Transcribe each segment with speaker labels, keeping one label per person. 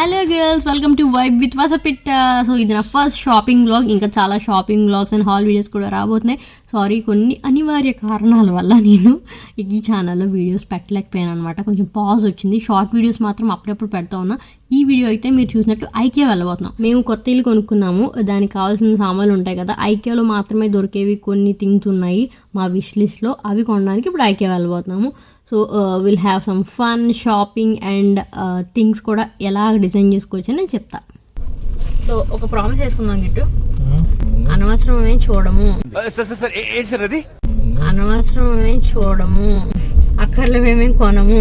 Speaker 1: Hello girls, welcome to vibe with Vasapitta. So ఇది నా first shopping vlog. ఇంకా చాలా shopping vlogs and haul videos కూడా రాబోతున్నాయి. సారీ, కొన్ని అనివార్య కారణాల వల్ల నేను ఈ ఛానల్లో వీడియోస్ పెట్టలేకపోయాను అనమాట. కొంచెం పాజ్ వచ్చింది. షార్ట్ వీడియోస్ మాత్రం అప్పుడప్పుడు పెడతా ఉన్నా. ఈ వీడియో అయితే మీరు చూసినట్టు ఐకియా వెళ్ళబోతున్నాం. మేము కొత్త ఇల్లు కొనుక్కున్నాము. దానికి కావాల్సిన సామాన్లు ఉంటాయి కదా, ఐకియాలో మాత్రమే దొరికేవి కొన్ని థింగ్స్ ఉన్నాయి మా విష్ లిస్ట్లో. అవి కొనడానికి ఇప్పుడు ఐకియా వెళ్ళబోతున్నాము. So will have some fun shopping and things కూడా ఎలా డిజైన్ చేసుకోవచ్చు అని నేను చెప్తా. సో ఒక ప్రామిస్ చేసుకుందాం గిట్టు, అనవసరమే చూడము, అనవసరమే చూడము, అక్కర్లో మేమేం కొనము.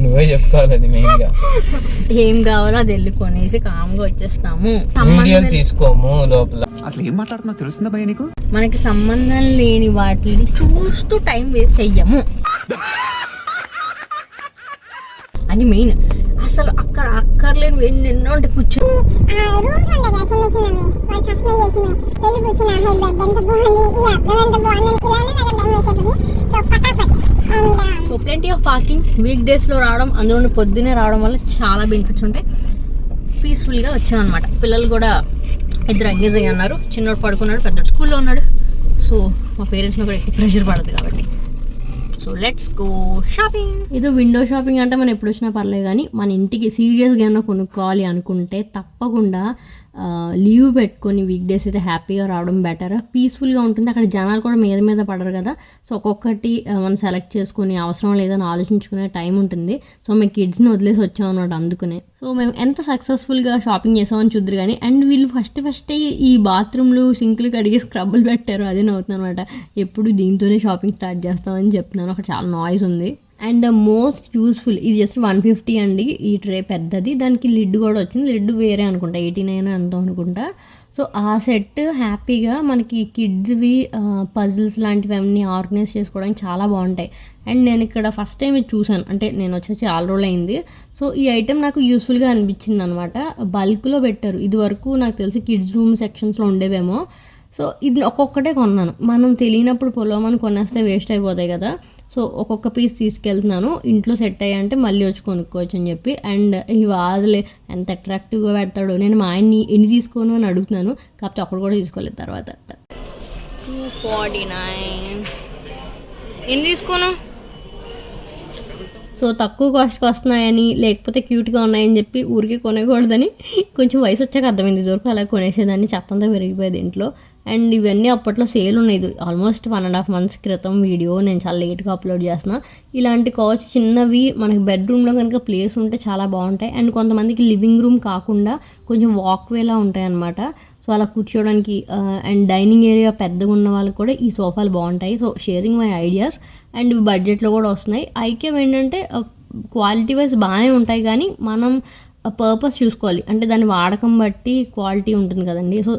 Speaker 2: నువ్వే చెప్పుకోవాలి మెయిన్గా
Speaker 1: ఏం కావాలో అది వెళ్ళి కొనేసి కామ్గా వచ్చేస్తాము.
Speaker 2: తీసుకోము లోపల.
Speaker 3: అసలు ఏం మాట్లాడుతున్నా తెలుస్తుందా భయ నీకు?
Speaker 1: మనకి సంబంధం లేని వాటిని చూస్తూ టైం వేస్ట్ చెయ్యము. అది మెయిన్. అసలు అక్కడ అక్కర్లేని ఎన్నెన్నో అంటే కూర్చొని so plenty of parking. Week డేస్లో రావడం, అందులో పొద్దున్నే రావడం వల్ల చాలా బెనిఫిట్స్ ఉంటాయి. పీస్ఫుల్గా వచ్చాను అనమాట. పిల్లలు కూడా ఇద్దరు ఎంగేజ్ అయ్యి ఉన్నారు. చిన్నోడు పడుకున్నాడు, పెద్దోడు స్కూల్లో ఉన్నాడు. సో మా పేరెంట్స్ని కూడా ఎక్కువ ప్రెషర్ పడదు కాబట్టి. So let's go shopping. ఇది విండో షాపింగ్ అంటే మనం ఎప్పుడు వచ్చినా పర్లేదు, కానీ మన ఇంటికి సీరియస్గా ఏమైనా కొనుక్కోవాలి అనుకుంటే తప్పకుండా లీవ్ పెట్టుకొని వీక్ డేస్ అయితే హ్యాపీగా రావడం బెటర్. పీస్ఫుల్గా ఉంటుంది. అక్కడ జనాలు కూడా మీద పడరు కదా. సో ఒక్కొక్కటి మనం సెలెక్ట్ చేసుకుని అవసరం లేదని ఆలోచించుకునే టైం ఉంటుంది. సో మేము కిడ్స్ని వదిలేసి వచ్చాం అన్నమాట. అందుకునే సో మేము ఎంత సక్సెస్ఫుల్గా షాపింగ్ చేసామని చూద్దరు కానీ. అండ్ వీళ్ళు ఫస్ట్ ఈ బాత్రూమ్లు సింక్లు కడిగి స్క్రబ్బులు పెట్టారు. అదే నవ్వుతున్నాను అనమాట. ఎప్పుడు దీంతోనే షాపింగ్ స్టార్ట్ చేస్తామని చెప్తున్నాను. అక్కడ చాలా నాయిస్ ఉంది. అండ్ మోస్ట్ యూస్ఫుల్, ఇది జస్ట్ 150 అండి ఈ ట్రే, పెద్దది. దానికి లిడ్ కూడా వచ్చింది. లిడ్ వేరే అనుకుంటా, 89 అంత అనుకుంటా. సో ఆ సెట్ హ్యాపీగా మనకి కిడ్స్వి పజిల్స్ లాంటివి అన్నీ ఆర్గనైజ్ చేసుకోవడానికి చాలా బాగుంటాయి. అండ్ నేను ఇక్కడ ఫస్ట్ టైం ఇది చూసాను, అంటే నేను వచ్చి చాలా రోజులు అయింది. సో ఈ ఐటెం నాకు యూస్ఫుల్గా అనిపించింది అనమాట. బల్క్లో పెట్టారు. ఇది వరకు నాకు తెలిసి కిడ్స్ రూమ్ సెక్షన్స్లో ఉండేవేమో. సో ఇది ఒక్కొక్కటే కొన్నాను. మనం తెలియనప్పుడు పొలమని కొనేస్తే వేస్ట్ అయిపోతాయి కదా. సో ఒక్కొక్క పీస్ తీసుకెళ్తున్నాను. ఇంట్లో సెట్ అయ్యంటే మళ్ళీ వచ్చి కొనుక్కోవచ్చు అని చెప్పి. అండ్ ఈ వాదులే ఎంత అట్రాక్టివ్గా పెడతాడో. నేను మా ఆయన్ని ఎన్ని తీసుకోను అని అడుగుతున్నాను, కాకపోతే అప్పుడు కూడా తీసుకోలేదు. తర్వాత 249 ఎన్ని తీసుకోను. సో తక్కువ కాస్ట్కి వస్తున్నాయని, లేకపోతే క్యూట్గా ఉన్నాయని చెప్పి ఊరికి కొనకూడదని కొంచెం వయసు వచ్చాక అర్థమైంది. దొరకు అలా కొనేసేదాన్ని. చెత్తంతా పెరిగిపోయేది ఇంట్లో. అండ్ ఇవన్నీ అప్పట్లో సేల్ ఉన్నాయి. ఆల్మోస్ట్ 1.5 months క్రితం వీడియో. నేను చాలా లేట్గా అప్లోడ్ చేసిన. ఇలాంటి కౌచ్ చిన్నవి మనకి బెడ్రూమ్లో కనుక ప్లేస్ ఉంటే చాలా బాగుంటాయి. అండ్ కొంతమందికి లివింగ్ రూమ్ కాకుండా కొంచెం వాక్వేలా ఉంటాయి అన్నమాట. సో అలా కూర్చోవడానికి అండ్ డైనింగ్ ఏరియా పెద్దగా ఉన్న వాళ్ళకి కూడా ఈ సోఫాలు బాగుంటాయి. So sharing my ideas. And ఇవి బడ్జెట్లో కూడా వస్తున్నాయి. ఐకియా ఏంటంటే క్వాలిటీ వైజ్ బాగానే ఉంటాయి, కానీ మనం పర్పస్ చూసుకోవాలి. అంటే దాని వాడకం బట్టి క్వాలిటీ ఉంటుంది కదండి. సో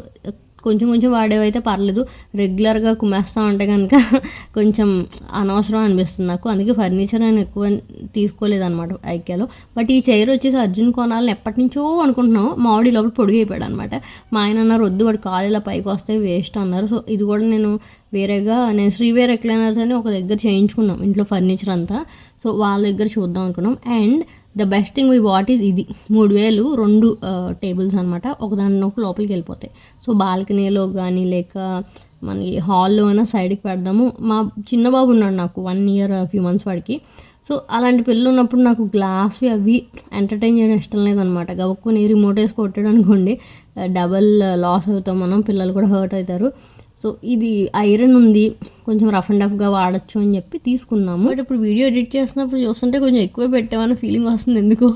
Speaker 1: కొంచెం వాడేవైతే పర్లేదు. రెగ్యులర్గా కుమ్మేస్తా ఉంటే కనుక కొంచెం అనవసరం అనిపిస్తుంది నాకు. అందుకే ఫర్నిచర్ నేను ఎక్కువ తీసుకోలేదు అనమాట ఐకియాలో. బట్ ఈ చైర్ వచ్చేసి అర్జున్ కొనాలని ఎప్పటి నుంచో అనుకుంటున్నాం. మామిడి లోపల పొడిగైపోయాడు అనమాట. మా ఆయన అన్నారు వద్దు, వాడు కాలు ఇలా పైకి వస్తే వేస్ట్ అన్నారు. సో ఇది కూడా నేను శ్రీవేర్ రెక్లైనర్స్ అని ఒక దగ్గర చేయించుకున్నాం ఇంట్లో ఫర్నిచర్ అంతా. సో వాళ్ళ దగ్గర చూద్దాం అనుకున్నాం. And the best thing we what is ఇది 3000 2 టేబుల్స్ అనమాట. ఒకదాని లోపలికి వెళ్ళిపోతాయి. సో బాల్కనీలో కానీ లేక మనకి హాల్లో అయినా సైడ్కి పెడదాము. మా చిన్న బాబు ఉన్నాడు నాకు 1 year few months వాడికి. సో అలాంటి పిల్లలు ఉన్నప్పుడు నాకు గ్లాస్వి అవి ఎంటర్టైన్ చేయడం ఇష్టం లేదనమాట. గబక్కుని రిమోట్ వేసి కొట్టాడు అనుకోండి, డబల్ లాస్ అవుతాం మనం, పిల్లలు కూడా హర్ట్ అవుతారు. సో ఇది ఐరన్ ఉంది, కొంచెం రఫ్ అండ్ టఫ్గా వాడచ్చు అని చెప్పి తీసుకున్నాము. బట్ ఇప్పుడు వీడియో ఎడిట్ చేసినప్పుడు చూస్తుంటే కొంచెం ఎక్కువ పెట్టామన్న ఫీలింగ్ వస్తుంది ఎందుకో.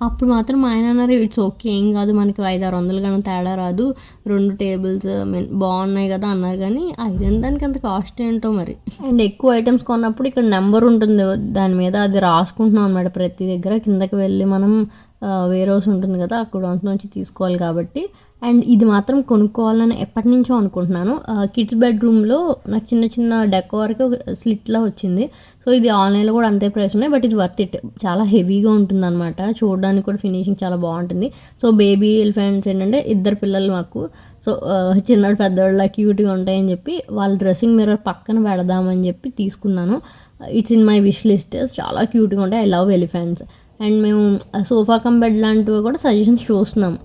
Speaker 1: అప్పుడు మాత్రం మా ఆయన అన్నారు ఇట్స్ ఓకే, ఏం కాదు, మనకి 500-600 కానీ తేడా రాదు, 2 టేబుల్స్ బాగున్నాయి కదా అన్నారు. కానీ ఐరన్ దానికి అంత కాస్ట్ ఏంటో మరి. అండ్ ఎక్కువ ఐటమ్స్ కొన్నప్పుడు ఇక్కడ నెంబర్ ఉంటుంది దాని మీద, అది రాసుకుంటున్నాం అనమాట ప్రతి దగ్గర. కిందకి వెళ్ళి మనం వేర్ హౌస్ ఉంటుంది కదా, అక్కడ నుంచి తీసుకోవాలి కాబట్టి అండ్ ఇది మాత్రం కొనుక్కోవాలని ఎప్పటి నుంచో అనుకుంటున్నాను. కిడ్స్ బెడ్రూమ్లో నాకు చిన్న చిన్న డెకోర్కి ఒక స్లిట్లా వచ్చింది. సో ఇది ఆన్లైన్లో కూడా అంతే ప్రైస్ ఉన్నాయి, బట్ ఇది వర్త్ ఇట్. చాలా హెవీగా ఉంటుందన్నమాట, చూడడానికి కూడా ఫినిషింగ్ చాలా బాగుంటుంది. సో బేబీ ఎలిఫెంట్స్ ఏంటంటే 2 పిల్లలు మాకు. సో చిన్నోడు పెద్దవాళ్ళ క్యూట్గా ఉంటాయని చెప్పి వాళ్ళ డ్రెస్సింగ్ మిర్రర్ పక్కన పెడదామని చెప్పి తీసుకున్నాను. It's in my wish list. చాలా క్యూట్గా ఉంటాయి. I love elephants. అండ్ మేము సోఫా కమ్ బెడ్ లాంటివి కూడా సజెషన్స్ చూస్తున్నాం.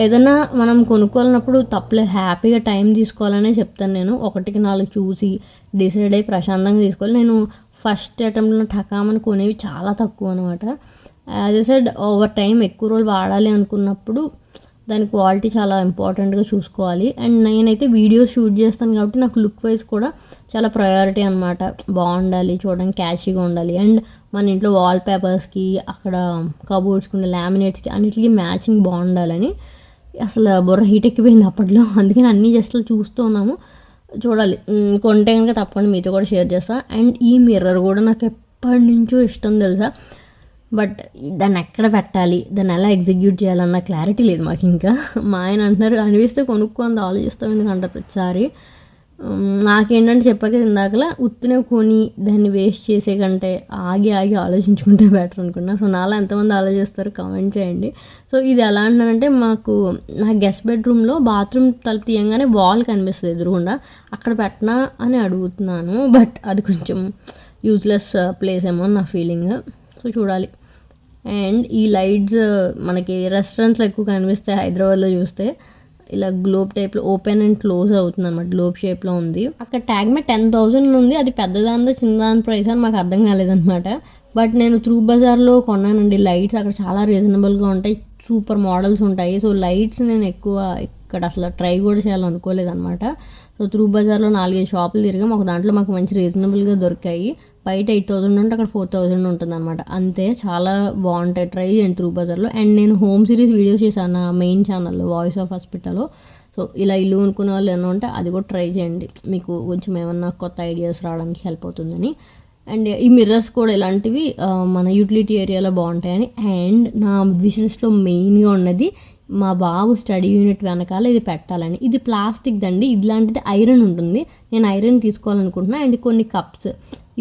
Speaker 1: ఏదైనా మనం కొనుక్కోవాలన్నప్పుడు తప్పలే, హ్యాపీగా టైం తీసుకోవాలనే చెప్తాను నేను. 1కి 4 చూసి డిసైడ్ అయ్యి ప్రశాంతంగా తీసుకోవాలి. నేను ఫస్ట్ అటెంప్ట్లో ఠకామని కొనేవి చాలా తక్కువ అనమాట. As a said over time ఎక్కువ రోజులు వాడాలి అనుకున్నప్పుడు దాని క్వాలిటీ చాలా ఇంపార్టెంట్గా చూసుకోవాలి. అండ్ నేనైతే వీడియోస్ షూట్ చేస్తాను కాబట్టి నాకు లుక్ వైజ్ కూడా చాలా ప్రయారిటీ అనమాట. బాగుండాలి, చూడడానికి క్యాషీగా ఉండాలి. అండ్ మన ఇంట్లో వాల్ పేపర్స్కి, అక్కడ కబోర్డ్స్కి ఉండే లామినేట్స్కి అన్నిటికీ మ్యాచింగ్ బాగుండాలని అసలు బుర్ర హీట్ ఎక్కిపోయింది అప్పట్లో. అందుకని అన్నీ జస్ట్ చూస్తూ ఉన్నాము. చూడాలి, కొంటే కనుక తప్పకుండా మీతో కూడా షేర్ చేస్తాను. అండ్ ఈ మిర్రర్ కూడా నాకు ఎప్పటి నుంచో ఇష్టం తెలుసా, బట్ దాన్ని ఎక్కడ పెట్టాలి, దాన్ని ఎలా ఎగ్జిక్యూట్ చేయాలన్న క్లారిటీ లేదు మాకు. ఇంకా మా ఆయన అంటున్నారు అనిపిస్తే కొనుక్కొని ఆలోచిస్తాం ఎందుకంటారు ప్రతిసారి. నాకేంటంటే చెప్పాక ఇందాకలా ఉత్తినే కొని దాన్ని వేస్ట్ చేసే కంటే ఆగి ఆలోచించుకుంటే బెటర్ అనుకున్నా. సో నాలా ఎంతమంది ఆలోచిస్తారు కామెంట్ చేయండి. సో ఇది ఎలా అంటున్నానంటే, నా గెస్ట్ బెడ్రూమ్లో బాత్రూమ్ తలుపు తీయంగానే వాల్ కనిపిస్తుంది ఎదురుగుండా, అక్కడ పెట్టనా అని అడుగుతున్నాను. బట్ అది కొంచెం యూజ్లెస్ ప్లేస్ ఏమో నా ఫీలింగ్. సో చూడాలి. అండ్ ఈ లైట్స్ మనకి రెస్టారెంట్స్లో ఎక్కువ కనిపిస్తాయి హైదరాబాద్లో చూస్తే. ఇలా గ్లోబ్ టైప్లో ఓపెన్ అండ్ క్లోజ్ అవుతుంది అనమాట, గ్లోబ్ షేప్లో ఉంది. అక్కడ ట్యాగ్ మీద 10,000 ఉంది. అది పెద్దదాందో చిన్నదాని ప్రైస్ అని మాకు అర్థం కాలేదనమాట. బట్ నేను త్రూ బజార్లో కొన్నానండి లైట్స్. అక్కడ చాలా రీజనబుల్గా ఉంటాయి, సూపర్ మోడల్స్ ఉంటాయి. సో లైట్స్ నేను ఎక్కువ ఇక్కడ అసలు ట్రై కూడా చేయాలనుకోలేదన్నమాట. సో త్రూ బజార్లో 4-5 షాపులు తిరిగాం. ఒక దాంట్లో మాకు మంచి రీజనబుల్గా దొరికాయి. బయట 8,000 ఉంటే అక్కడ 4,000 ఉంటుంది అనమాట. అంతే, చాలా బాగుంటాయి. ట్రై చేయండి త్రూ బజార్లో. అండ్ నేను హోమ్ సిరీస్ వీడియోస్ చేశాను నా మెయిన్ ఛానల్లో, వాయిస్ ఆఫ్ హాస్పిటల్లో. సో ఇలా ఇల్లు కొనుక్కునే వాళ్ళు ఏమన్నా ఉంటే అది కూడా ట్రై చేయండి, మీకు కొంచెం ఏమన్నా కొత్త ఐడియాస్ రావడానికి హెల్ప్ అవుతుందని. అండ్ ఈ మిర్రర్స్ కూడా ఇలాంటివి మన యూటిలిటీ ఏరియాలో బాగుంటాయని. అండ్ నా విష్ లిస్ట్లో మెయిన్గా ఉన్నది మా బాబు స్టడీ యూనిట్ వెనకాల ఇది పెట్టాలని. ఇది ప్లాస్టిక్ దండి, ఇలాంటిది ఐరన్ ఉంటుంది. నేను ఐరన్ తీసుకోవాలనుకుంటున్నా. అండ్ కొన్ని కప్స్,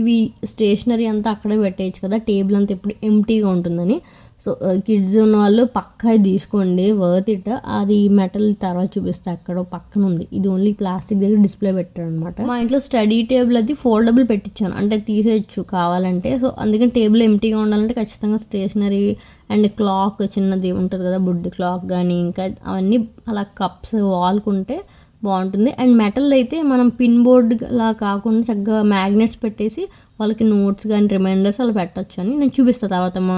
Speaker 1: ఇవి స్టేషనరీ అంతా అక్కడే పెట్టేయచ్చు కదా, టేబుల్ అంతా ఎప్పుడు ఎంటీగా ఉంటుందని. సో కిడ్స్ ఉన్న వాళ్ళు పక్కా తీసుకోండి, వర్త్ ఇట్. అది మెటల్ తర్వాత చూపిస్తే ఎక్కడో పక్కన ఉంది. ఇది ఓన్లీ ప్లాస్టిక్ దగ్గర డిస్ప్లే పెట్టాడు అనమాట. మా ఇంట్లో స్టడీ టేబుల్ అది ఫోల్డబుల్ పెట్టించాను, అంటే తీసేయచ్చు కావాలంటే. సో అందుకని టేబుల్ ఎంటీగా ఉండాలంటే ఖచ్చితంగా స్టేషనరీ అండ్ క్లాక్ చిన్నది ఉంటుంది కదా, బుడ్డి క్లాక్ కానీ ఇంకా అవన్నీ అలా కప్స్ వాల్కుంటే బాగుంటుంది. అండ్ మెటల్ అయితే మనం పిన్ బోర్డ్ లా కాకుండా చక్కగా మ్యాగ్నెట్స్ పెట్టేసి వాళ్ళకి నోట్స్ కానీ రిమైండర్స్ అలా పెట్టచ్చు అని నేను చూపిస్తాను తర్వాత మా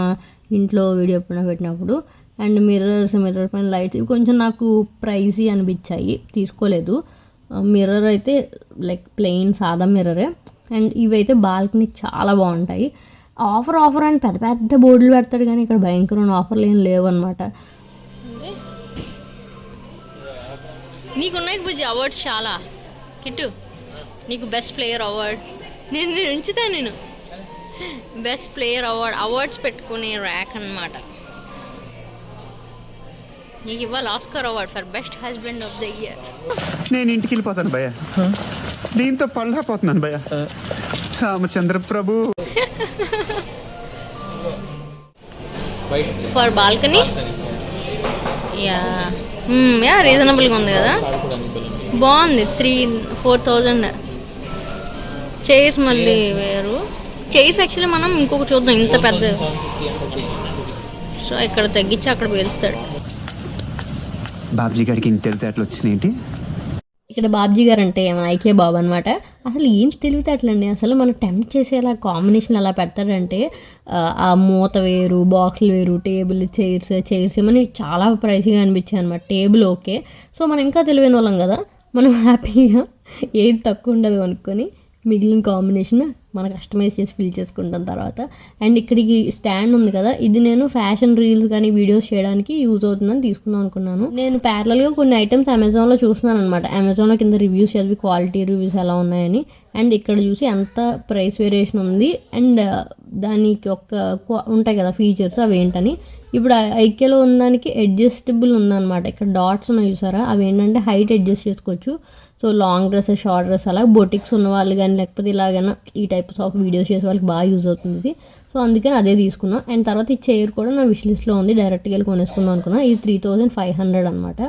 Speaker 1: ఇంట్లో వీడియో ఎప్పుడైనా పెట్టినప్పుడు. అండ్ మిర్రర్ పైన లైట్స్ ఇవి కొంచెం నాకు ప్రైజీ అనిపించాయి, తీసుకోలేదు. మిర్రర్ అయితే లైక్ ప్లెయిన్ సాదా మిర్రరే. అండ్ ఇవైతే బాల్కనీకి చాలా బాగుంటాయి. ఆఫర్ అని పెద్ద పెద్ద బోర్డులు పెడతాడు, కానీ ఇక్కడ భయంకరమైన ఆఫర్లు ఏం లేవు అనమాట. నీకున్నాయి బుజ్జి అవార్డ్స్ చాలా. కిట్టు నీకు బెస్ట్ ప్లేయర్ అవార్డ్ నేను ఉంచుతాను. నేను బెస్ట్ ప్లేయర్ అవార్డ్స్ పెట్టుకునే ర్యాక్ అనమాట. నీకు ఇవ్వాలి Oscar award for best husband of the year.
Speaker 3: నేను ఇంటికి వెళ్ళిపోతాను భయ్య, దీంతో పళ్ళపోతున్నాను భయ్య. రామచంద్ర ప్రభు
Speaker 1: ఫర్ బాల్కనీ. యా రీజనబుల్గా ఉంది కదా, బాగుంది. 3,000-4,000. చైర్స్ మళ్ళీ వేరు. చైర్స్ యాక్చువల్లీ మనం ఇంకొక చూద్దాం, ఇంత పెద్ద. సో ఇక్కడ తగ్గించి అక్కడ పేలుస్తాడు.
Speaker 3: బాబ్జీ గారికి ఇంత తెలివితేటలు వచ్చినాయేంటి?
Speaker 1: ఇక్కడ బాబ్జీ గారు అంటే ఏమైనా ఐకే బాబు అనమాట. అసలు ఏం తెలివితేటలండి, అసలు మనం టెంప్ట్ చేసేలా కాంబినేషన్ ఎలా పెడతాడంటే ఆ మూత వేరు, బాక్సులు వేరు, టేబుల్ చైర్స్ ఏమని చాలా ప్రైస్గా అనిపించాయి అనమాట. టేబుల్ ఓకే, సో మనం ఇంకా తెలివైన వాళ్ళం కదా, మనం హ్యాపీగా ఏది తక్కువ ఉండదు అనుకొని మిగిలిన కాంబినేషన్ మనం కస్టమైజ్ చేసి ఫిల్ చేసుకుంటాం తర్వాత. అండ్ ఇక్కడికి స్టాండ్ ఉంది కదా, ఇది నేను ఫ్యాషన్ రీల్స్ కానీ వీడియోస్ చేయడానికి యూజ్ అవుతుందని తీసుకుందాం అనుకున్నాను. నేను ప్యారలల్గా కొన్ని ఐటమ్స్ అమెజాన్లో చూస్తున్నాను అనమాట. అమెజాన్లో కింద రివ్యూస్ చదివి క్వాలిటీ రివ్యూస్ ఎలా ఉన్నాయని, అండ్ ఇక్కడ చూసి ఎంత ప్రైస్ వేరియేషన్ ఉంది అండ్ దానికి ఉంటాయి కదా ఫీచర్స్ అవి ఏంటని. ఇప్పుడు ఐకేలో ఉన్నదానికి అడ్జస్టబుల్ ఉందన్నమాట. ఇక్కడ డాట్స్ ఉన్నాయి చూసారా, అవి ఏంటంటే హైట్ అడ్జస్ట్ చేసుకోవచ్చు. So long dress, short dress, అలా బొటిక్స్ ఉన్న వాళ్ళు కానీ లేకపోతే ఇలాగైనా ఈ టైప్స్ ఆఫ్ వీడియోస్ చేసే వాళ్ళకి బాగా యూజ్ అవుతుంది ఇది. సో అందుకని అదే తీసుకున్నాం. అండ్ తర్వాత ఈ చైర్ కూడా నా విష్ లిస్ట్లో ఉంది, డైరెక్ట్గా వెళ్ళి కొనేసుకుందాం అనుకున్నా. ఇది 3500 అనమాట.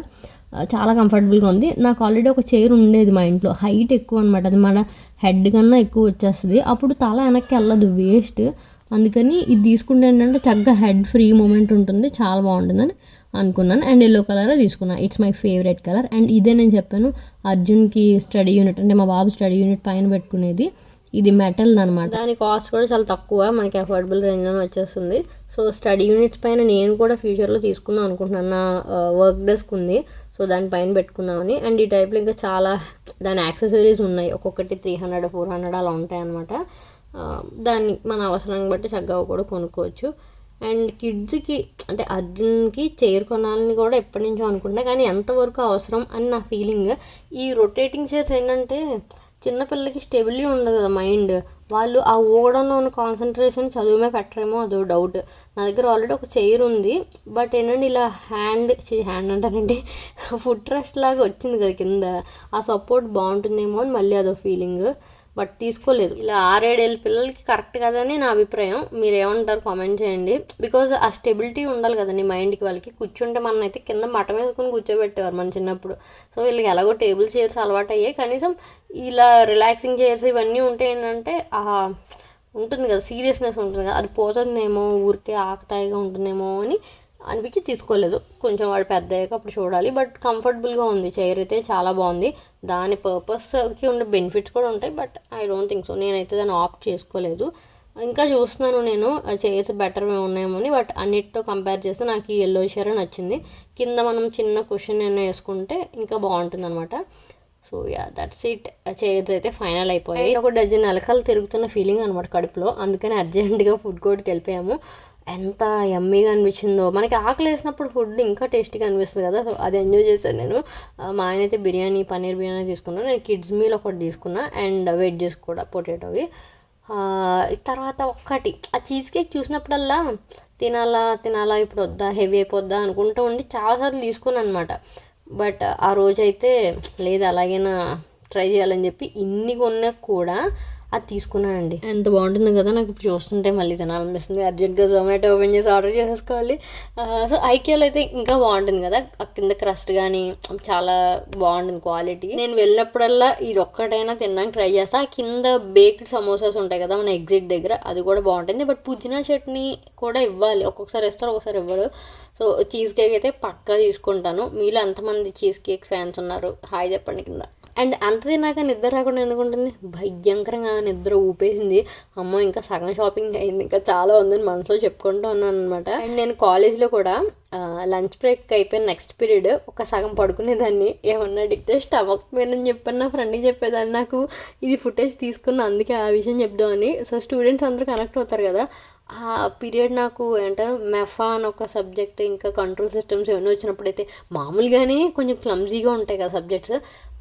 Speaker 1: చాలా కంఫర్టబుల్గా ఉంది. నాకు ఆల్రెడీ ఒక చైర్ ఉండేది మా ఇంట్లో, హైట్ ఎక్కువ అనమాట, అది మన హెడ్ కన్నా ఎక్కువ వచ్చేస్తుంది, అప్పుడు తల వెనక్కి వెళ్ళదు, వేస్ట్. అందుకని ఇది తీసుకుంటే ఏంటంటే చక్కగా హెడ్ ఫ్రీ మూమెంట్ ఉంటుంది, చాలా బాగుంటుందని అనుకున్నాను. అండ్ ఎల్లో కలర్ తీసుకున్నాను, it's my favourite colour. And ఇదే నేను చెప్పాను అర్జున్కి స్టడీ యూనిట్, అంటే మా బాబు స్టడీ యూనిట్ పైన పెట్టుకునేది, ఇది మెటల్ అనమాట. దాని కాస్ట్ కూడా చాలా తక్కువ, మనకి అఫోర్డబుల్ రేంజ్లోనే వచ్చేస్తుంది. సో స్టడీ యూనిట్స్ పైన నేను కూడా ఫ్యూచర్లో తీసుకుందాం అనుకుంటున్నాను. నా వర్క్ డెస్క్ ఉంది, సో దానిపైన పెట్టుకుందామని. అండ్ ఈ టైప్లో ఇంకా చాలా దాని యాక్సెసరీస్ ఉన్నాయి, ఒక్కొక్కటి 300, 400 అలా ఉంటాయి అన్నమాట. దాన్ని మన అవసరాన్ని బట్టి చక్కగా కూడా కొనుక్కోవచ్చు. అండ్ కిడ్స్కి అంటే అర్జున్కి చైర్ కొనాలని కూడా ఎప్పటి నుంచో అనుకుంటున్నా, కానీ ఎంతవరకు అవసరం అని నా ఫీలింగ్. ఈ రొటేటింగ్ చైర్స్ ఏంటంటే చిన్నపిల్లలకి స్టెబిలిటీ ఉండదు కదా మైండ్, వాళ్ళు ఆ ఊగడంలో ఉన్న కాన్సన్ట్రేషన్ చదువుమే పెట్టరేమో, అదో డౌట్. నా దగ్గర ఆల్రెడీ ఒక చైర్ ఉంది, బట్ ఏంటంటే ఇలా హ్యాండ్ అంటానండి ఫుట్ రెస్ట్ లాగా వచ్చింది కదా కింద, ఆ సపోర్ట్ బాగుంటుందేమో అని మళ్ళీ అదో ఫీలింగ్, బట్ తీసుకోలేదు. ఇలా 6-7 ఏళ్ళ పిల్లలకి కరెక్ట్ కదని నా అభిప్రాయం. మీరు ఏమంటారు కామెంట్ చేయండి. బికాజ్ ఆ స్టెబిలిటీ ఉండాలి కదండి మైండ్కి. వాళ్ళకి కూర్చుంటే మన అయితే కింద మటం వేసుకుని కూర్చోబెట్టేవారు మన చిన్నప్పుడు. సో వీళ్ళకి ఎలాగో టేబుల్ చైర్స్ అలవాటు అయ్యాయి, కనీసం ఇలా రిలాక్సింగ్ చైర్స్ ఇవన్నీ ఉంటే ఏంటంటే ఉంటుంది కదా సీరియస్నెస్ ఉంటుంది కదా, అది పోతుందేమో, ఊరికే ఆకతాయిగా ఉంటుందేమో అని అనిపించి తీసుకోలేదు. కొంచెం వాడు పెద్ద అయ్యాక అప్పుడు చూడాలి. బట్ కంఫర్టబుల్గా ఉంది చైర్ అయితే, చాలా బాగుంది. దాని పర్పస్కి ఉండే బెనిఫిట్స్ కూడా ఉంటాయి, but I don't think so. నేనైతే దాన్ని ఆప్ట్ చేసుకోలేదు. ఇంకా చూస్తున్నాను నేను చైర్స్ బెటర్ ఉన్నాయేమో అని, బట్ అన్నిటితో కంపేర్ చేస్తే నాకు ఈ ఎల్లో చైర్ నచ్చింది. కింద మనం చిన్న కుషన్ ఏమైనా వేసుకుంటే ఇంకా బాగుంటుంది అనమాట. So that's it. చైర్స్ అయితే ఫైనల్ అయిపోయాయి. ఒక డజన్ ఎలకలు తిరుగుతున్న ఫీలింగ్ అనమాట కడుపులో, అందుకని అర్జెంటుగా ఫుడ్ కోర్ట్కి వెళ్ళిపోయాము. ఎంత యమ్మీగా అనిపించిందో, మనకి ఆకలి వేసినప్పుడు ఫుడ్ ఇంకా టేస్టీగా అనిపిస్తుంది కదా, సో అది ఎంజాయ్ చేశాను నేను. మా ఆయన అయితే పన్నీర్ బిర్యానీ తీసుకున్నాను, నేను కిడ్స్ మీల్ ఒకటి తీసుకున్నా, అండ్ వెజ్జెస్ కూడా పొటాటోవి. తర్వాత ఒక్కటి ఆ చీజ్ కేక్ చూసినప్పుడల్లా తినాలా ఇప్పుడు వద్దా, హెవీ అయిపోద్దా అనుకుంటూ ఉండి చాలాసార్లు తీసుకున్నాను అనమాట. బట్ ఆ రోజైతే లేదు, అలాగైనా ట్రై చేయాలని చెప్పి ఇన్ని కొన్నా కూడా అది తీసుకున్నానండి. ఎంత బాగుంటుంది కదా, నాకు ఇప్పుడు చూస్తుంటే మళ్ళీ తినాలనిపిస్తుంది. అర్జెంట్గా జొమాటో ఓపెన్ చేసి ఆర్డర్ చేసుకోవాలి. సో ఐకేలో అయితే ఇంకా బాగుంటుంది కదా, కింద క్రస్ట్ కానీ చాలా బాగుంటుంది క్వాలిటీ. నేను వెళ్ళినప్పుడల్లా ఇది ఒక్కటైనా తినడానికి ట్రై చేస్తాను. కింద బేక్డ్ సమోసాస్ ఉంటాయి కదా మన ఎగ్జిట్ దగ్గర, అది కూడా బాగుంటుంది. బట్ పుదీనా చట్నీ కూడా ఇవ్వాలి, ఒక్కొక్కసారి ఇస్తారు ఒక్కొక్కసారి ఇవ్వరు. సో చీజ్ కేక్ అయితే పక్కా తీసుకుంటాను. మీలో ఎంతమంది చీజ్ కేక్ ఫ్యాన్స్ ఉన్నారు, హాయ్ చెప్పండి కింద. అండ్ అంత తిన్నాక నిద్ర రాకుండా ఎందుకుంటుంది, భయంకరంగా నిద్ర ఊపేసింది. అమ్మో ఇంకా సగం షాపింగ్ అయింది, ఇంకా చాలా ఉందని మనసులో చెప్పుకుంటూ ఉన్నాను అనమాట. అండ్ నేను కాలేజ్లో కూడా లంచ్ బ్రేక్ అయిపోయిన నెక్స్ట్ పీరియడ్ ఒక సగం పడుకునేదాన్ని, ఏమన్నా అడిగితే స్టమక్ పెయిన్ అని చెప్పని నా ఫ్రెండ్కి చెప్పేదాన్ని. నాకు ఇది ఫుటేజ్ తీసుకున్న, అందుకే ఆ విషయం చెప్దామని. సో స్టూడెంట్స్ అందరూ కనెక్ట్ అవుతారు కదా, ఆ పీరియడ్ నాకు ఏంటారు మెఫా అని ఒక సబ్జెక్ట్, ఇంకా కంట్రోల్ సిస్టమ్స్ ఏమైనా వచ్చినప్పుడైతే మామూలుగానే కొంచెం క్లమ్జీగా ఉంటాయి కదా సబ్జెక్ట్స్,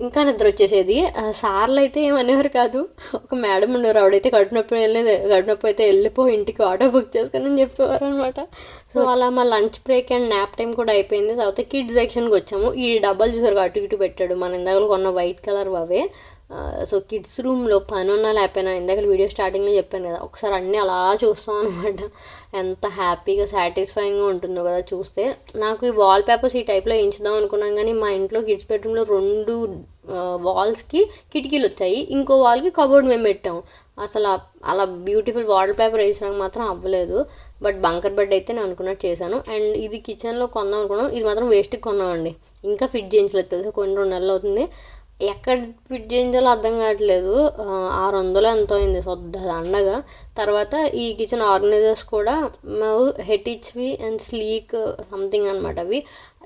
Speaker 1: ఇంకా నిద్ర వచ్చేసేది. సార్లు అయితే ఏమనేవారు కాదు, ఒక మేడం ఉండేవారు, ఆవిడైతే కడుపు అయితే వెళ్ళిపో ఇంటికి ఆటో బుక్ చేసుకుని అని చెప్పేవారు అనమాట. సో అలా మా lunch break and nap time కూడా అయిపోయింది. తర్వాత కిడ్స్ సెక్షన్కి వచ్చాము. ఈ డబ్బాలు చూసారు అటు ఇటు పెట్టాడు, మన ఇందాక కొన్న వైట్ కలర్ అవే. సో కిడ్స్ రూమ్లో పని ఉన్నా లేకపోయినా, ఇందాక వీడియో స్టార్టింగ్లో చెప్పాను కదా, ఒకసారి అన్నీ అలా చూస్తాం అనమాట. ఎంత హ్యాపీగా సాటిస్ఫైయింగ్గా ఉంటుందో కదా చూస్తే. నాకు ఈ వాల్ పేపర్స్ ఈ టైప్లో వేయించుదాం అనుకున్నాను, కానీ మా ఇంట్లో కిడ్స్ బెడ్రూమ్లో 2 వాల్స్కి కిటికీలు వచ్చాయి, ఇంకో వాల్కి కబోర్డ్ మేము పెట్టాము. అసలు అలా బ్యూటిఫుల్ వాల్ పేపర్ వేసడానికి మాత్రం అవ్వలేదు. బట్ బంకర్ బెడ్ అయితే నేను అనుకున్నట్టు చేశాను. అండ్ ఇది కిచెన్లో కొందాం అనుకున్నాం, ఇది మాత్రం వేస్ట్కి కొన్నామండి, ఇంకా ఫిట్ చేయించలేదు తెలుసు, కొన్ని 2 నెలలు అవుతుంది. ఎక్కడ ఫిట్ చేయించాలో అర్థం కావట్లేదు. 600 ఎంతో అయింది దండగా. తర్వాత ఈ కిచెన్ ఆర్గనైజర్స్ కూడా హెటిచ్వి అండ్ స్లీక్ సంథింగ్ అనమాట అవి.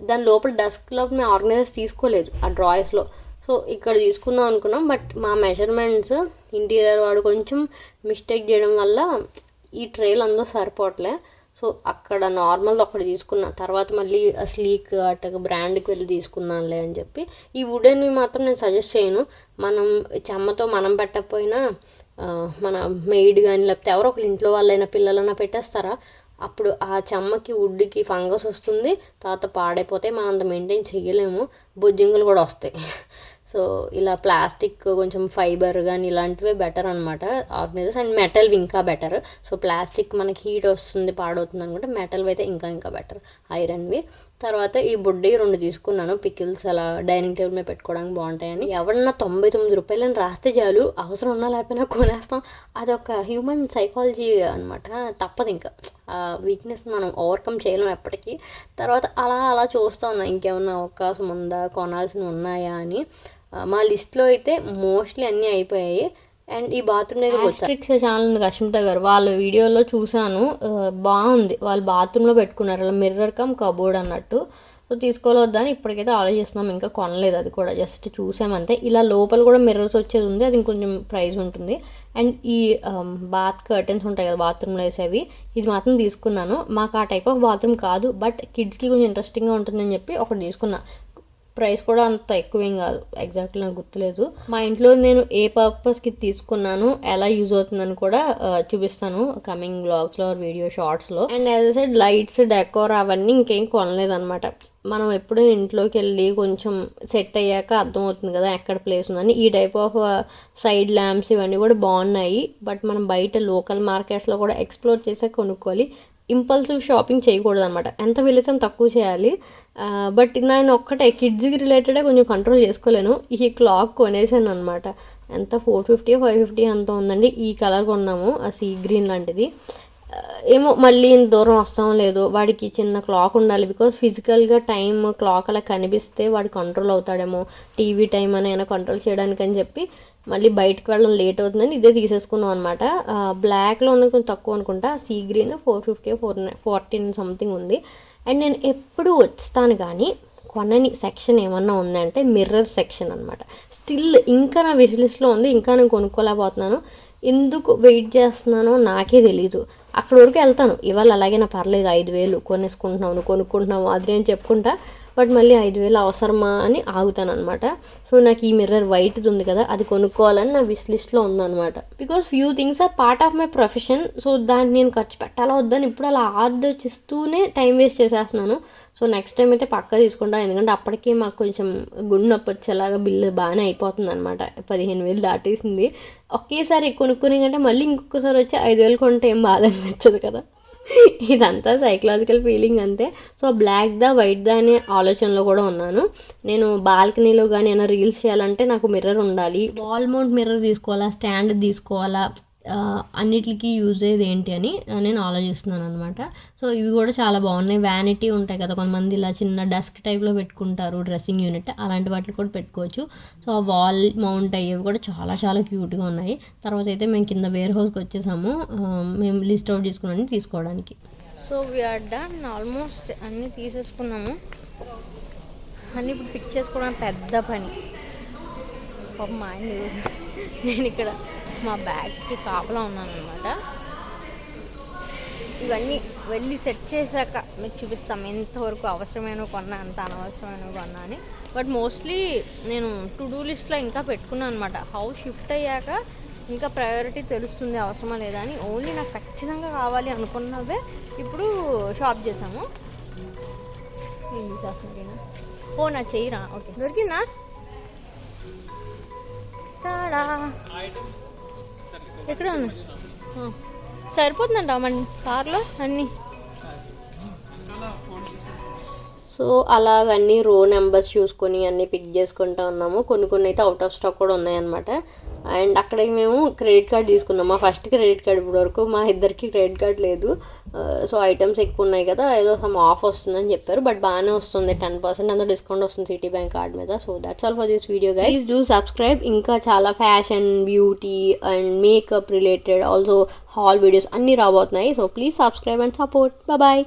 Speaker 1: దాని లోపల డస్క్ లోపల మేము ఆర్గనైజర్స్ తీసుకోలేదు ఆ డ్రాయర్స్లో. సో సో ఇక్కడ తీసుకుందాం అనుకున్నాం, బట్ మా మెజర్మెంట్స్ ఇంటీరియర్ వాడు కొంచెం మిస్టేక్ చేయడం వల్ల ఈ ట్రేలు అందులో సరిపోవట్లే. సో అక్కడ నార్మల్ ఒకటి తీసుకున్నా, తర్వాత మళ్ళీ స్లీక్ అటు బ్రాండ్కి వెళ్ళి తీసుకున్నానులే అని చెప్పి. ఈ వుడెన్వి మాత్రం నేను సజెస్ట్ చేయను. మనం చెమ్మతో మనం పెట్టకపోయినా మన మెయిడ్ కానీ లేకపోతే ఎవరో ఒకరు ఇంట్లో వాళ్ళైనా పిల్లలైనా పెట్టేస్తారా, అప్పుడు ఆ చెమ్మకి వుడ్కి ఫంగస్ వస్తుంది, తర్వాత పాడైపోతే మనం అంత మెయింటైన్ చేయలేము, బొజ్జింగులు కూడా వస్తాయి. సో ఇలా ప్లాస్టిక్ కొంచెం ఫైబర్ కానీ ఇలాంటివే బెటర్ అనమాట ఆర్గనైజర్స్. అండ్ మెటల్వి ఇంకా బెటర్. సో ప్లాస్టిక్ మనకి హీట్ వస్తుంది పాడవుతుంది అనుకుంటే మెటల్వి అయితే ఇంకా బెటర్, ఐరన్వి. తర్వాత ఈ బుడ్డి 2 తీసుకున్నాను, పికిల్స్ అలా డైనింగ్ టేబుల్ మీద పెట్టుకోవడానికి బాగుంటాయని. ఎవరన్నా 99 రూపాయలని రాస్తే చాలు, అవసరం ఉన్నా లేకపోయినా కొనేస్తాం. అదొక హ్యూమన్ సైకాలజీ అనమాట. తప్పదు, ఇంకా ఆ వీక్నెస్ మనం ఓవర్కమ్ చేయలేం ఎప్పటికీ. తర్వాత అలా చూస్తూ ఉన్నా ఇంకేమన్నా అవకాశం ఉందా, కొనాల్సినవి ఉన్నాయా అని. మా లిస్ట్లో అయితే మోస్ట్లీ అన్నీ అయిపోయాయి. అండ్ ఈ బాత్రూమ్ దగ్గర ట్రిక్స్ ఛానల్ ఉంది అశ్మిత గారు, వాళ్ళ వీడియోలో చూశాను, బాగుంది. వాళ్ళు బాత్రూంలో పెట్టుకున్నారు అలా మిర్రర్ కమ్ కబోర్డ్ అన్నట్టు. సో తీసుకోవద్దని ఇప్పటికైతే ఆలోచిస్తున్నాం, ఇంకా కొనలేదు, అది కూడా జస్ట్ చూసామంతే. ఇలా లోపల కూడా మిర్రర్స్ వచ్చేది ఉంది, అది ఇంకొంచెం ప్రైస్ ఉంటుంది. అండ్ ఈ బాత్ కర్టెన్స్ ఉంటాయి కదా బాత్రూంలో వేసేవి, ఇది మాత్రం తీసుకున్నాను. మాకు ఆ టైప్ ఆఫ్ బాత్రూమ్ కాదు, బట్ కిడ్స్కి కొంచెం ఇంట్రెస్టింగ్గా ఉంటుందని చెప్పి ఒకటి తీసుకున్నా. ప్రైస్ కూడా అంత ఎక్కువేం కాదు, ఎగ్జాక్ట్లీ నాకు గుర్తులేదు. మా ఇంట్లో నేను ఏ పర్పస్కి తీసుకున్నాను, ఎలా యూజ్ అవుతుందని కూడా చూపిస్తాను కమింగ్ బ్లాగ్స్లో వీడియో షార్ట్స్లో. And as I said lights decor అవన్నీ ఇంకేం కొనలేదన్నమాట. మనం ఎప్పుడు ఇంట్లోకి వెళ్ళి కొంచెం సెట్ అయ్యాక అర్థమవుతుంది కదా ఎక్కడ ప్లేస్ ఉందని. ఈ టైప్ ఆఫ్ సైడ్ ల్యాంప్స్ ఇవన్నీ కూడా బాగున్నాయి, బట్ మనం బయట లోకల్ మార్కెట్స్లో కూడా ఎక్స్ప్లోర్ చేసే కొనుక్కోవాలి. ఇంపల్సివ్ షాపింగ్ చేయకూడదు అనమాట, ఎంత వీలైతే అంత తక్కువ చేయాలి. బట్ నేను ఒక్కటే కిడ్స్కి రిలేటెడే కొంచెం కంట్రోల్ చేసుకోలేను. ఈ క్లాక్ కొనేసాను అనమాట, ఎంత 450 550 అంత ఉందండి. ఈ కలర్ కొన్నాము, ఆ సీ గ్రీన్ లాంటిది. ఏమో మళ్ళీ ఇంత దూరం వస్తాం లేదో, వాడికి చిన్న క్లాక్ ఉండాలి, బికాజ్ ఫిజికల్గా టైం క్లాక్ అలా కనిపిస్తే వాడు కంట్రోల్ అవుతాడేమో, టీవీ టైం అయినా కంట్రోల్ చేయడానికి అని చెప్పి మళ్ళీ బయటకు వెళ్ళడం లేట్ అవుతుందని ఇదే తీసేసుకున్నాం అనమాట. బ్లాక్లో ఉన్నది కొంచెం తక్కువ అనుకుంటా, సీ గ్రీన్ 450 414 సంథింగ్ ఉంది. అండ్ నేను ఎప్పుడు వస్తాను కానీ కొనని సెక్షన్ ఏమన్నా ఉందంటే మిర్రర్ సెక్షన్ అనమాట. స్టిల్ ఇంకా నా విష్ లిస్ట్లో ఉంది, ఇంకా నేను కొనుక్కోలేకపోతున్నాను. ఎందుకు వెయిట్ చేస్తున్నానో నాకే తెలీదు. అక్కడ వరకు వెళ్తాను, ఇవాళ అలాగే నా పర్లేదు 5,000 కొనుక్కుంటున్నావు అది అని చెప్పుకుంటా, బట్ మళ్ళీ 5,000 అవసరమా అని ఆగుతాను అనమాట. సో నాకు ఈ మిర్రర్ వైట్ది ఉంది కదా, అది కొనుక్కోవాలని నా విష్ లిస్ట్లో ఉందన్నమాట. Because few things are part of my profession. So దాన్ని నేను ఖర్చు పెట్టాలా వద్దని ఇప్పుడు అలా ఆలోచిస్తూనే టైం వేస్ట్ చేసేస్తున్నాను. సో నెక్స్ట్ టైం అయితే పక్కా తీసుకుంటాను, ఎందుకంటే అప్పటికే మాకు కొంచెం గుండె నొప్పి వచ్చేలాగా బిల్లు బాగానే అయిపోతుంది అనమాట. 15,000 దాటేసింది. ఒకేసారి కొనుక్కునే కంటే మళ్ళీ ఇంకొకసారి వచ్చి 5,000 కొంటే ఏం బాధ అనిపించదు కదా. ఇదంతా సైకలాజికల్ ఫీలింగ్ అంతే. సో బ్లాక్దా వైట్దా అనే ఆలోచనలో కూడా ఉన్నాను. నేను బాల్కనీలో కానీ ఏమైనా రీల్స్ చేయాలంటే నాకు మిర్రర్ ఉండాలి. వాల్ మౌంట్ మిర్రర్ తీసుకోవాలా, స్టాండ్ తీసుకోవాలా, అన్నిటికీ యూజ్ అయ్యేది ఏంటి అని నేను ఆలోచిస్తున్నాను అనమాట. సో ఇవి కూడా చాలా బాగున్నాయి. వ్యానిటీ ఉంటాయి కదా కొంతమంది, ఇలా చిన్న డెస్క్ టైప్లో పెట్టుకుంటారు డ్రెస్సింగ్ యూనిట్, అలాంటి వాటిని కూడా పెట్టుకోవచ్చు. సో ఆ వాల్ మౌంట్ అయ్యేవి కూడా చాలా క్యూట్గా ఉన్నాయి. తర్వాత అయితే మేము కింద వేర్ హౌస్కి వచ్చేసాము, మేము లిస్ట్ అవుట్ చేసుకున్నాను తీసుకోవడానికి. సో వీఆర్ డన్, ఆల్మోస్ట్ అన్నీ తీసేసుకున్నాము. అన్నీ ఇప్పుడు పిక్ చేసుకోవడం పెద్ద పని. మా ఆయన నేను ఇక్కడ మా బ్యాగ్స్కి కాపలా ఉన్నాను అనమాట. ఇవన్నీ వెళ్ళి సెట్ చేశాక మీకు చూపిస్తాం ఎంతవరకు అవసరమైన కొన్నా, అంత అనవసరమైన కొన్నా అని. బట్ మోస్ట్లీ నేను టు డూ లిస్ట్లో ఇంకా పెట్టుకున్నాను అనమాట. హౌస్ షిఫ్ట్ అయ్యాక ఇంకా ప్రయారిటీ తెలుస్తుంది అవసరమా లేదా అని. ఓన్లీ నాకు ఖచ్చితంగా కావాలి అనుకున్నవే ఇప్పుడు షాప్ చేసాము. ఏం తీసేస్తున్నా, ఓ నా చెయ్యిరా, ఓకే దొరికిందా, తాడా ఎక్కడ ఉన్నా సరిపోతుందంట మన కార్లో అన్నీ. సో అలాగన్నీ రో నెంబర్స్ చూసుకొని అన్నీ పిక్ చేసుకుంటూ ఉన్నాము. కొన్ని అయితే అవుట్ ఆఫ్ స్టాక్ కూడా ఉన్నాయన్నమాట. అండ్ అక్కడికి మేము క్రెడిట్ కార్డ్ తీసుకున్నాం. మా ఫస్ట్ క్రెడిట్ కార్డ్ ఇప్పుడు వరకు మా ఇద్దరికి క్రెడిట్ కార్డ్ లేదు. సో ఐటమ్స్ ఎక్కువ ఉన్నాయి కదా, ఏదో సమ్ ఆఫ్ వస్తుందని చెప్పారు, బట్ బాగానే వస్తుంది, 10% అంతా డిస్కౌంట్ వస్తుంది సిటీ బ్యాంక్ కార్డ్ మీద. So that's all for this video guys. Please do subscribe. ఇంకా చాలా fashion, beauty and makeup related, also haul videos అన్నీ రాబోతున్నాయి. So please subscribe and support. Bye.